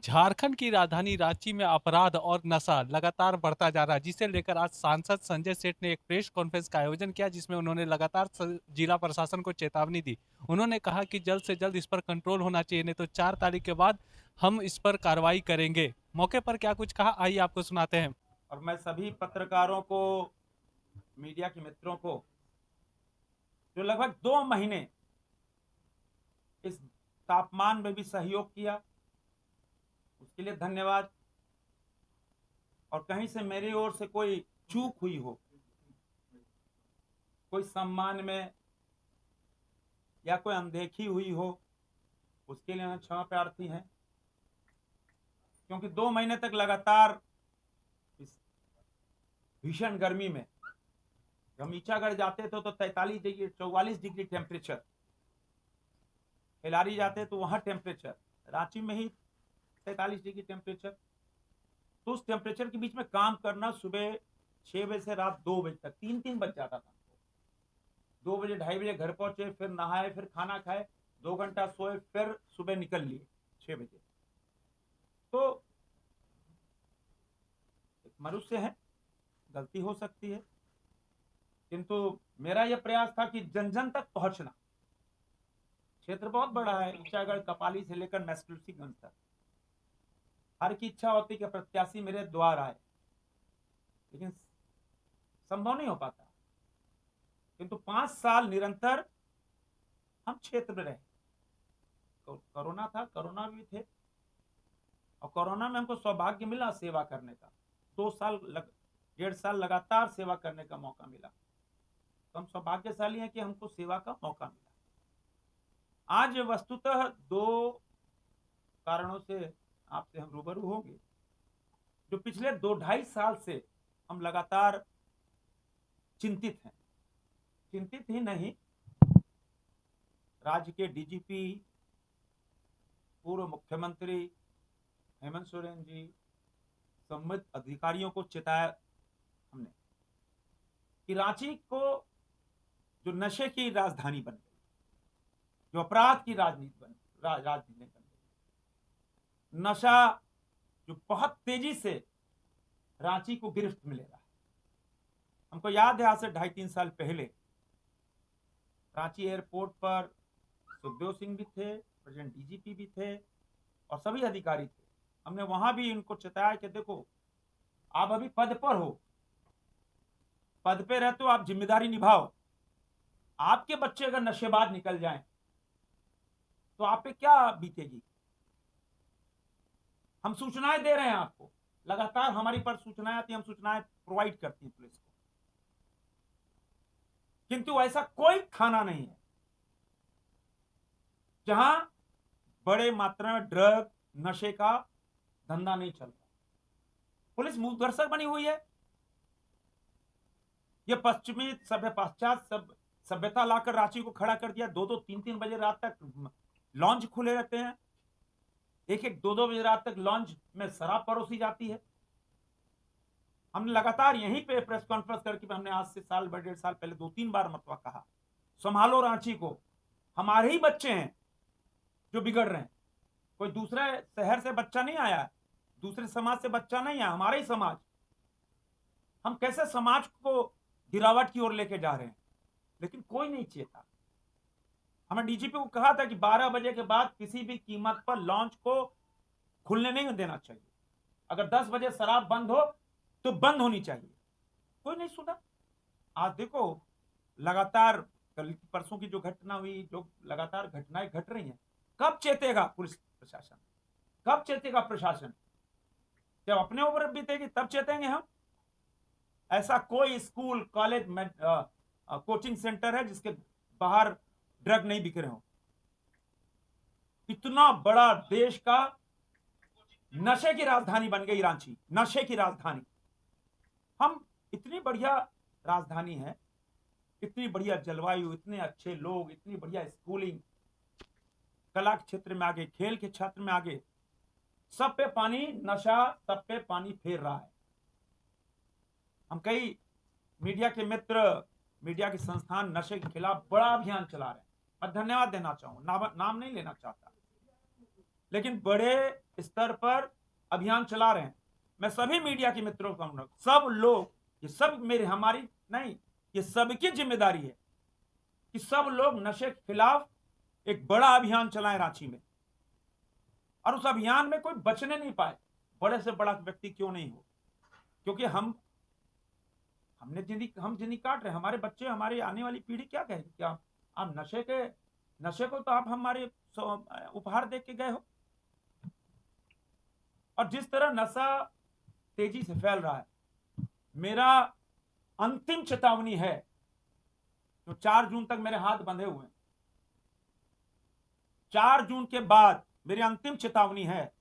झारखंड की राजधानी रांची में अपराध और नशा लगातार बढ़ता जा रहा है, जिसे लेकर आज सांसद संजय सेठ ने एक प्रेस कॉन्फ्रेंस का आयोजन किया, जिसमें उन्होंने लगातार जिला प्रशासन को चेतावनी दी। उन्होंने कहा कि जल्द से जल्द इस पर कंट्रोल होना चाहिए, नहीं तो 4 तारीख के बाद हम इस पर कार्रवाई करेंगे। मौके पर क्या कुछ कहा, आइए आपको सुनाते हैं। और मैं सभी पत्रकारों को, मीडिया के मित्रों को, जो लगभग 2 महीने इस तापमान में भी सहयोग किया, उसके लिए धन्यवाद। और कहीं से मेरी ओर से कोई चूक हुई हो, कोई सम्मान में या कोई अनदेखी हुई हो, उसके लिए हम क्षमा प्रार्थी हैं। क्योंकि 2 महीने तक लगातार इस भीषण गर्मी में, हम ईचागढ़ जाते थे तो 43 डिग्री 44 डिग्री टेम्परेचर, खिलाड़ी जाते तो वहां टेम्परेचर, रांची में ही 43 डिग्री टेम्परेचर। तो उस टेम्परेचर के बीच में काम करना, सुबह 6 बजे से रात 2 बजे तक, 3-3 बज जाता था। 2 बजे 2:30 बजे घर पहुंचे, फिर नहाए, फिर खाना खाए, 2 घंटा सोए, फिर सुबह निकल लिए 6 बजे। तो एक मनुष्य है, गलती हो सकती है, किंतु मेरा यह प्रयास था कि जन जन तक पहुंचना। क्षेत्र बहुत बड़ा है, ईचागढ़ कपाली से लेकर मैस्टुलसीगंज तक। हर की इच्छा होती कि प्रत्याशी मेरे द्वार आए, लेकिन संभव नहीं हो पाता। किंतु 5 साल निरंतर हम क्षेत्र में रहे। तो कोरोना था, कोरोना भी थे, और कोरोना में हमको सौभाग्य मिला सेवा करने का। 1.5 साल लगातार सेवा करने का मौका मिला। तो हम सौभाग्यशाली हैं कि हमको सेवा का मौका मिला। आज वस्तुतः 2 कारणों से आपसे हम रूबरू होंगे। जो पिछले 2-2.5 साल से हम लगातार चिंतित हैं, चिंतित ही नहीं, राज्य के डीजीपी, पूर्व मुख्यमंत्री हेमंत सोरेन जी, संबंधित अधिकारियों को चेताया हमने कि रांची को जो नशे की राजधानी बन गई, जो अपराध की राजनीति बन गई, नशा जो बहुत तेजी से रांची को गिरफ्त में ले रहा है। हमको याद है, आज से 2.5-3 साल पहले रांची एयरपोर्ट पर सुखदेव सिंह भी थे, प्रेसिडेंट डीजीपी भी थे, और सभी अधिकारी थे। हमने वहां भी इनको चेताया कि देखो, आप अभी पद पर हो, पद पे रहते हो, आप जिम्मेदारी निभाओ। आपके बच्चे अगर नशेबाज निकल जाएं तो आप पे क्या बीतेगी। हम सूचनाएं दे रहे हैं आपको, लगातार हमारी पर सूचनाएं आती, हम सूचनाएं प्रोवाइड करती हैं पुलिस को, किंतु ऐसा कोई थाना नहीं है जहां बड़े मात्रा में ड्रग, नशे का धंधा नहीं चल रहा। पुलिस मूकदर्शक बनी हुई है। ये पश्चिमी पाश्चात सभ्यता लाकर रांची को खड़ा कर दिया। 2-2, 3-3 बजे रात तक लॉन्च खुले रहते हैं। 1-1, 2-2 बजे रात तक लॉन्च में शराब परोसी जाती है। हमने लगातार यहीं पे प्रेस कॉन्फ्रेंस करके, हमने आज से साल 1.5 साल पहले 2-3 बार मरतबा कहा, संभालो रांची को, हमारे ही बच्चे हैं जो बिगड़ रहे हैं। कोई दूसरे शहर से बच्चा नहीं आया है, दूसरे समाज से बच्चा नहीं आया, हमारा ही समाज। हम कैसे समाज को गिरावट की ओर लेके जा रहे हैं, लेकिन कोई नहीं चेता। हमें डीजीपी को कहा था कि 12 बजे के बाद किसी भी कीमत पर लॉन्च को खुलने नहीं देना चाहिए। अगर 10 बजे शराब बंद हो तो बंद होनी चाहिए। कोई नहीं सुना। आज देखो, लगातार कल परसों की जो घटना हुई, जो लगातार घटनाएं घट रही हैं, कब चेतेगा पुलिस प्रशासन, कब चेतेगा प्रशासन? जब अपने ऊपर बीतेगी तब चेतेंगे हम। ऐसा कोई स्कूल, कॉलेज, कोचिंग सेंटर है जिसके बाहर ड्रग नहीं बिक रहे हो? इतना बड़ा देश का नशे की राजधानी बन गई रांची, नशे की राजधानी। हम इतनी बढ़िया राजधानी है, इतनी बढ़िया जलवायु, इतने अच्छे लोग, इतनी बढ़िया स्कूलिंग, कला के क्षेत्र में आगे, खेल के क्षेत्र में आगे, सब पे पानी, नशा सब पे पानी फेर रहा है। हम कई मीडिया के मित्र, मीडिया के संस्थान नशे के खिलाफ बड़ा अभियान चला रहे हैं। मैं धन्यवाद देना चाहूंगा, नाम नहीं लेना चाहता, लेकिन बड़े स्तर पर अभियान चला रहे हैं। मैं सभी मीडिया के मित्रों को कहूंगा, सब लोग, ये सब मेरे हमारी नहीं, ये सबकी जिम्मेदारी है कि सब लोग नशे के खिलाफ एक बड़ा अभियान चलाएं रांची में, और उस अभियान में कोई बचने नहीं पाए, बड़े से बड़ा व्यक्ति क्यों नहीं हो, क्योंकि हम जिंदगी काट रहे हैं। हमारे बच्चे, हमारी आने वाली पीढ़ी क्या कहेगी? क्या आप नशे को तो आप हमारे उपहार देख के गए हो। और जिस तरह नशा तेजी से फैल रहा है, मेरा अंतिम चेतावनी है, जो 4 जून तक मेरे हाथ बंधे हुए हैं, 4 जून के बाद मेरी अंतिम चेतावनी है,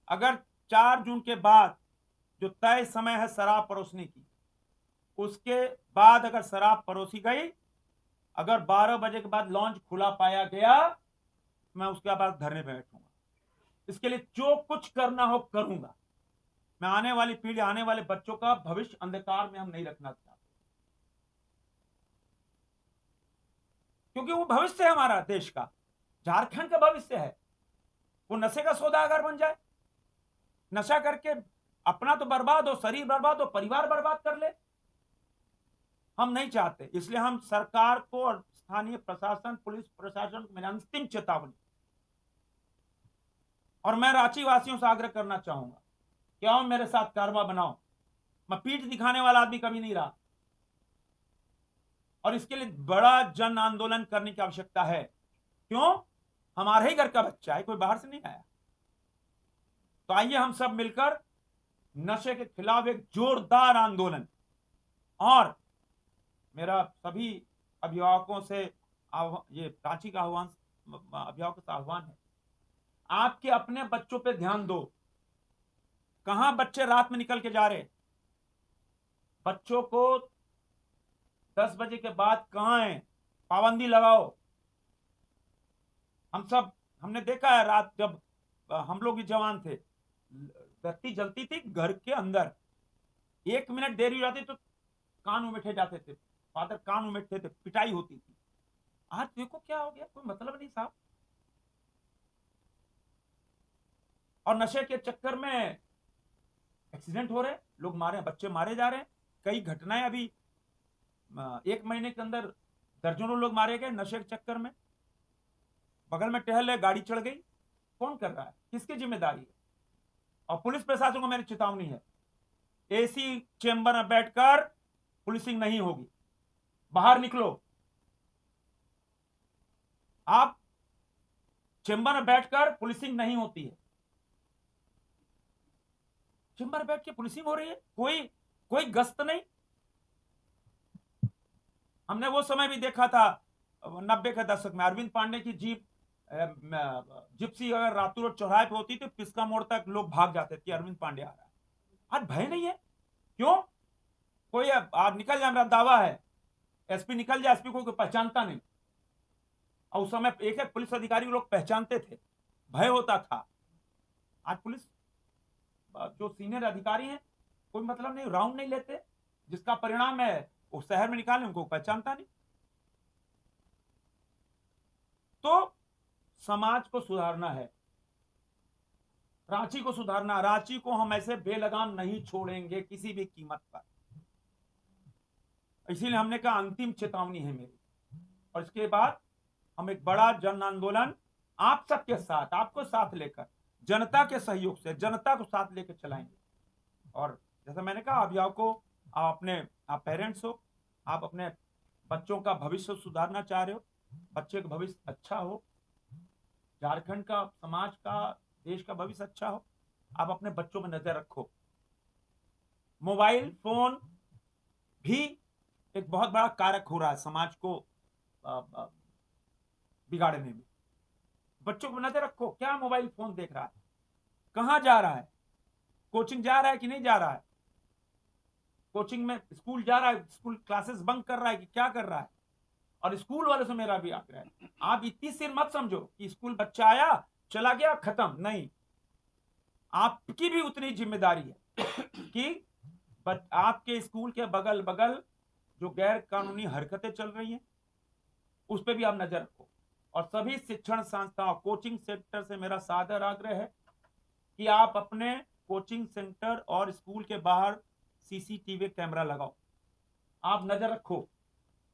अगर 4 जून के बाद जो तय समय है शराब परोसने की, उसके बाद अगर शराब परोसी गई, अगर 12 बजे के बाद लॉन्च खुला पाया गया, मैं उसके बाद धरने पे बैठूंगा। इसके लिए जो कुछ करना हो करूंगा। मैं आने वाली पीढ़ी, आने वाले बच्चों का भविष्य अंधकार में हम नहीं रखना चाहते, क्योंकि वो भविष्य है हमारा देश का, झारखंड का भविष्य है। वो नशे का सौदागर बन जाए, नशा करके अपना तो बर्बाद हो, शरीर बर्बाद हो, परिवार बर्बाद कर ले, हम नहीं चाहते। इसलिए हम सरकार को और स्थानीय प्रशासन, पुलिस प्रशासन को मेरी अंतिम चेतावनी, और मैं रांची वासियों से आग्रह करना चाहूंगा कि आओ मेरे साथ कारवा बनाओ। मैं पीठ दिखाने वाला आदमी कभी नहीं रहा, और इसके लिए बड़ा जन आंदोलन करने की आवश्यकता है। क्यों? हमारे ही घर का बच्चा है, कोई बाहर से नहीं आया। तो आइए हम सब मिलकर नशे के खिलाफ एक जोरदार आंदोलन, और मेरा सभी अभिभावकों से ये रांची का अभिभावकों से आह्वान है, आपके अपने बच्चों पे ध्यान दो। कहां बच्चे रात में निकल के जा रहे, बच्चों को 10 बजे के बाद कहां है, पाबंदी लगाओ। हमने देखा है, रात जब हम लोग भी जवान थे, बत्ती जलती थी घर के अंदर, 1 मिनट देरी हो जाती तो कान उमेठे जाते थे, फादर कान उमेठते थे, पिटाई होती थी। आज देखो क्या हो गया, कोई मतलब नहीं साहब। और नशे के चक्कर में एक्सीडेंट हो रहे, लोग मारे, बच्चे मारे जा रहे हैं। कई घटनाएं अभी 1 महीने के अंदर दर्जनों लोग मारे गए नशे के चक्कर में। बगल में टहल रहे, गाड़ी चढ़ गई, कौन कर रहा है, किसकी जिम्मेदारी है? और पुलिस प्रशासन को मेरी चेतावनी है, एसी चेंबर में बैठकर पुलिसिंग नहीं होगी, बाहर निकलो। आप चेंबर में बैठकर पुलिसिंग नहीं होती है, चेंबर में बैठ के पुलिसिंग हो रही है, कोई गश्त नहीं। हमने वो समय भी देखा था 90 के दशक में, अरविंद पांडे की जिप्सी अगर रातों रोज चौराहे पे होती तो पिस्का मोड़ तक लोग भाग जाते थे, अरविंद पांडे आ रहा है। आज भय नहीं है, क्यों? कोई आज निकल जाए, मेरा दावा है, एसपी निकल जाए, एसपी को कोई पहचानता नहीं। और उस समय एक एक पुलिस अधिकारी लोग पहचानते थे, भय होता था। आज पुलिस जो सीनियर अधिकारी हैं, कोई मतलब नहीं, राउंड नहीं लेते, जिसका परिणाम है वो शहर में निकाले, उनको पहचानता नहीं। तो समाज को सुधारना है, रांची को सुधारना, रांची को हम ऐसे बेलगाम नहीं छोड़ेंगे किसी भी कीमत पर। इसीलिए हमने कहा अंतिम चेतावनी है मेरी, और इसके बाद हम एक बड़ा जन आंदोलन आप सबके साथ, आपको साथ लेकर, जनता के सहयोग से, जनता को साथ लेकर चलाएंगे। और जैसा मैंने कहा, अभिभावकों, आप पेरेंट्स हो, आप अपने बच्चों का भविष्य सुधारना चाह रहे हो, बच्चे का भविष्य अच्छा हो, झारखंड का, समाज का, देश का भविष्य अच्छा हो, आप अपने बच्चों में नजर रखो। मोबाइल फोन भी एक बहुत बड़ा कारक हो रहा है समाज को बिगाड़ने में। बच्चों को नजर रखो, क्या मोबाइल फोन देख रहा है, कहां जा रहा है, कोचिंग जा रहा है कि नहीं जा रहा है, कोचिंग में, स्कूल जा रहा है, स्कूल क्लासेस बंक कर रहा है कि क्या कर रहा है। और स्कूल वाले से मेरा भी आग्रह है, आप इतनी सिर मत समझो कि स्कूल बच्चा आया चला गया खत्म, नहीं, आपकी भी उतनी जिम्मेदारी है कि आपके स्कूल के बगल बगल जो गैर कानूनी हरकतें चल रही हैं उस पर भी आप नजर रखो। और सभी शिक्षण संस्थाओं, कोचिंग सेक्टर से मेरा सादर आग्रह है कि आप अपने कोचिंग सेंटर और स्कूल के बाहर सीसीटीवी कैमरा लगाओ। आप नजर रखो।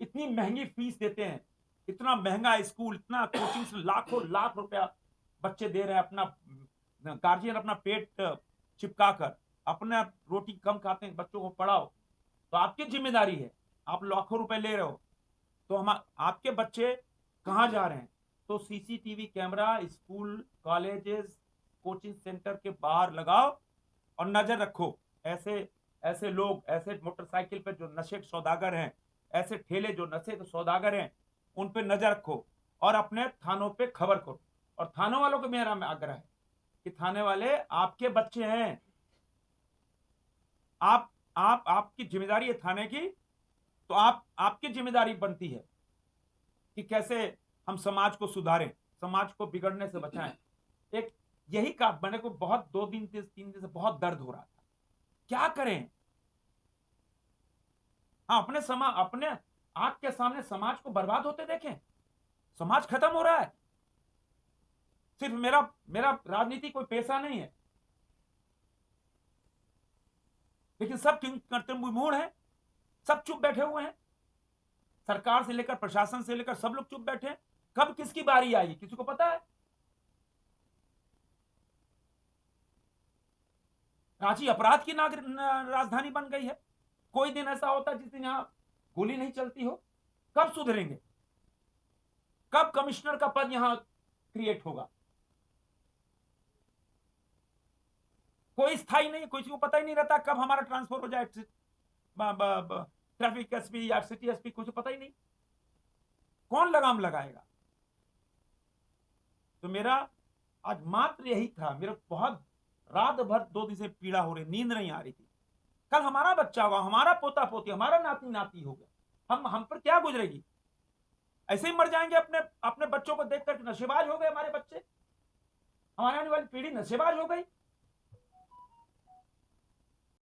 इतनी महंगी फीस देते हैं, इतना महंगा स्कूल, इतना कोचिंग से लाखों लाख रुपया बच्चे दे रहे हैं, अपना गार्जियन अपना पेट चिपका कर, अपना रोटी कम खाते हैं, बच्चों को पढ़ाओ, तो आपकी जिम्मेदारी है। आप लाखों रुपए ले रहे हो, तो हम आपके बच्चे कहाँ जा रहे हैं? तो CCTV camera school, colleges, coaching centre के बाहर लगाओ और नजर रखो। ऐसे ऐसे लोग, ऐसे मोटरसाइकिल पे जो नशे के सौदागर हैं, ऐसे ठेले जो नशे के सौदागर हैं, उन पे नजर रखो और अपने थानों पे खबर करो। और थानों वालों को मेरा आग्रह है कि थाने वाले आपके बच्चे हैं, आप आपकी जिम्मेदारी है थाने की, तो आपकी जिम्मेदारी बनती है कि कैसे हम समाज को सुधारें, समाज को बिगड़ने से बचाएं। एक यही काम मैंने को बहुत 2 दिन से 3 दिन से बहुत दर्द हो रहा था, क्या करें? हाँ, अपने आंख के सामने समाज को बर्बाद होते देखें, समाज खत्म हो रहा है। सिर्फ मेरा मेरा राजनीति कोई पेशा नहीं है, लेकिन सब किंग करते विमूढ़ हैं, सब चुप बैठे हुए हैं। सरकार से लेकर प्रशासन से लेकर सब लोग चुप बैठे हैं। कब किसकी बारी आएगी किसी को पता है? रांची अपराध की राजधानी बन गई है। कोई दिन ऐसा होता है जिस दिन यहां गोली नहीं चलती हो? कब सुधरेंगे? कब कमिश्नर का पद यहां क्रिएट होगा? कोई स्थायी नहीं, किसी को पता ही नहीं रहता कब हमारा ट्रांसफर हो जाए ट्रैफिक एसपी या सिटी एसपी, कुछ पता ही नहीं। कौन लगाम लगाएगा? तो मेरा आज मात्र यही था। मेरा बहुत रात भर 2 दिन से पीड़ा हो रही, नींद नहीं आ रही थी। कल हमारा बच्चा होगा, हमारा पोता पोती, हमारा नाती नाती होगा, हम पर क्या गुजरेगी? ऐसे ही मर जाएंगे अपने अपने बच्चों को देखकर नशेबाज हो गए हमारे बच्चे, हमारे आने वाली पीढ़ी नशेबाज हो गई।